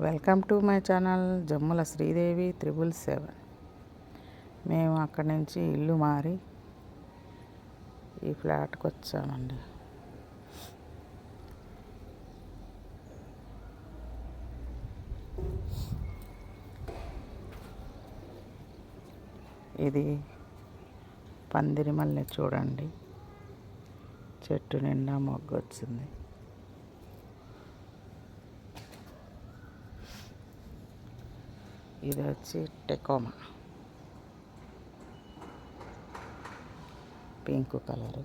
Welcome to my channel Jammula Sridevi 777. మేము అక్కడి నుంచి ఇల్లు మారి ఈ ఫ్లాట్కి వచ్చామండి. ఇది పందిరి మల్లె చూడండి, చెట్టు నిండా మొగ్గు వచ్చింది. ఇది వచ్చి టెకోమా, పింక్ కలరు.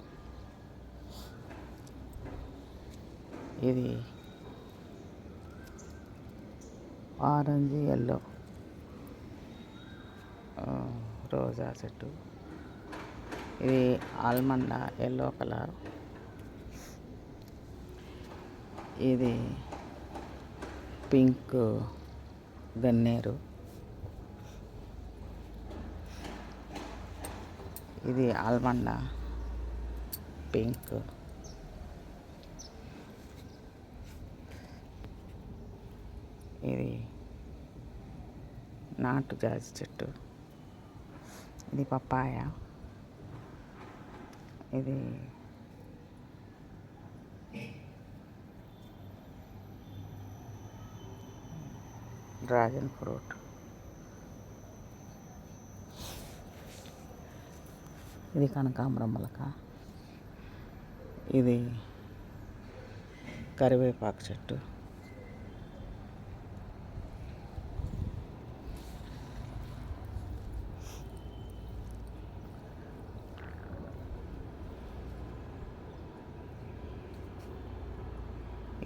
ఇది ఆరెంజ్ ఎల్లో రోజా చెట్టు. ఇది ఆల్మండ ఎల్లో కలర్. ఇది పింక్ గన్నేరు. ఇది ఆల్మండ పింక్. ఇది నాటు జాజి చెట్టు. ఇది పప్పాయ. ఇది డ్రాగన్ ఫ్రూట్. ఇది కనకాంబరం మొలక. ఇది కరివేపాకు చెట్టు.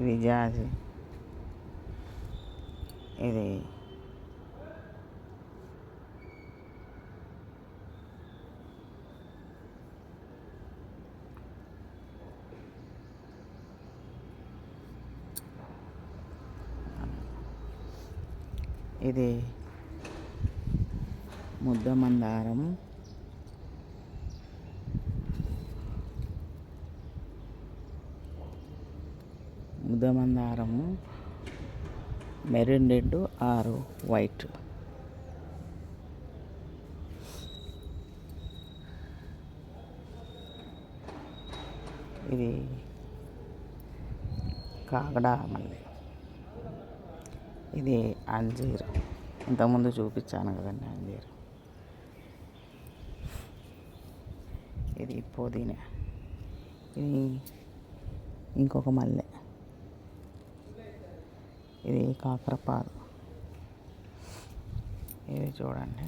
ఇది జాజి. ఇది ఇది ముద్ద మందారం. మెరూన్ రెడ్ ఆరు వైట్. ఇది కాగడా మల్లె. ఇది అంజీర్. ఇంతకుముందు చూపించాను కదండి అంజీర్. ఇది పుదీనా. ఇది ఇంకొక మల్లె. ఇది కాకరపాదు. ఇది చూడండి,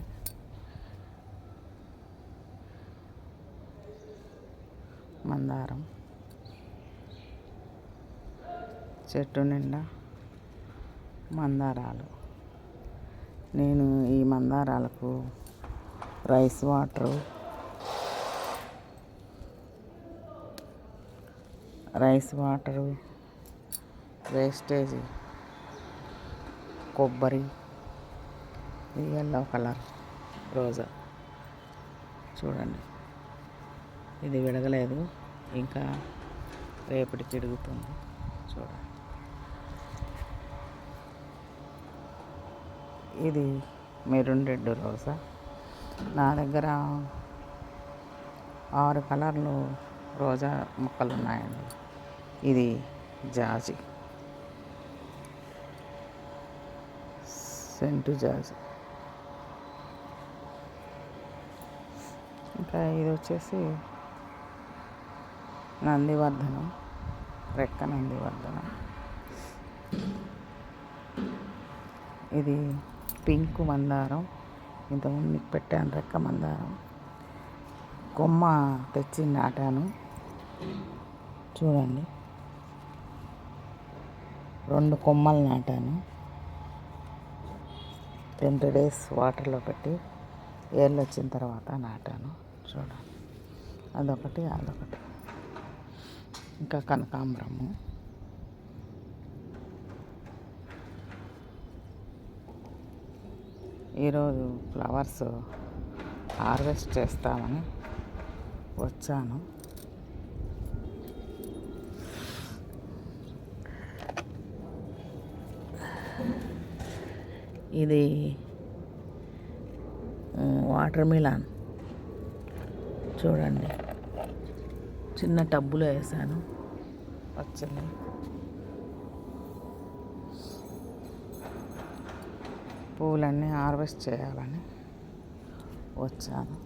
మందారం. చెట్టు నిండా మందారాలు. నేను ఈ మందారాలకు రైస్ వాటరు వేస్టేజ్ కొబ్బరి. ఇది ఎల్లో కలర్ రోజా చూడండి. ఇది విడగలేదు, ఇంకా రేపటికి ఎడుగుతుంది చూడండి. ఇది మెరూన్ రెడ్ రోజా. నా దగ్గర 6 కలర్లు రోజా మొక్కలు ఉన్నాయండి. ఇది జాజి, సెంటు జాజి. ఇంకా ఇది వచ్చేసి నందివర్ధనం, రెక్క నందివర్ధనం. ఇది పింక్ మందారం. ఇంతకుముందు మీకు పెట్టాను రెక్క మందారం. కొమ్మ తెచ్చి నాటాను చూడండి. 2 కొమ్మలు నాటాను. 20 days వాటర్లో పెట్టి ఏర్లు వచ్చిన తర్వాత నాటాను చూడండి. అదొకటి. ఇంకా కనకాంబరము. ఈరోజు ఫ్లవర్స్ హార్వెస్ట్ చేస్తామని వచ్చాను. ఇది వాటర్ మిలాన్ చూడండి, చిన్న టబ్బులో వేసాను, వచ్చింది. పూలన్నీ హార్వెస్ట్ చేయాలని వచ్చాను.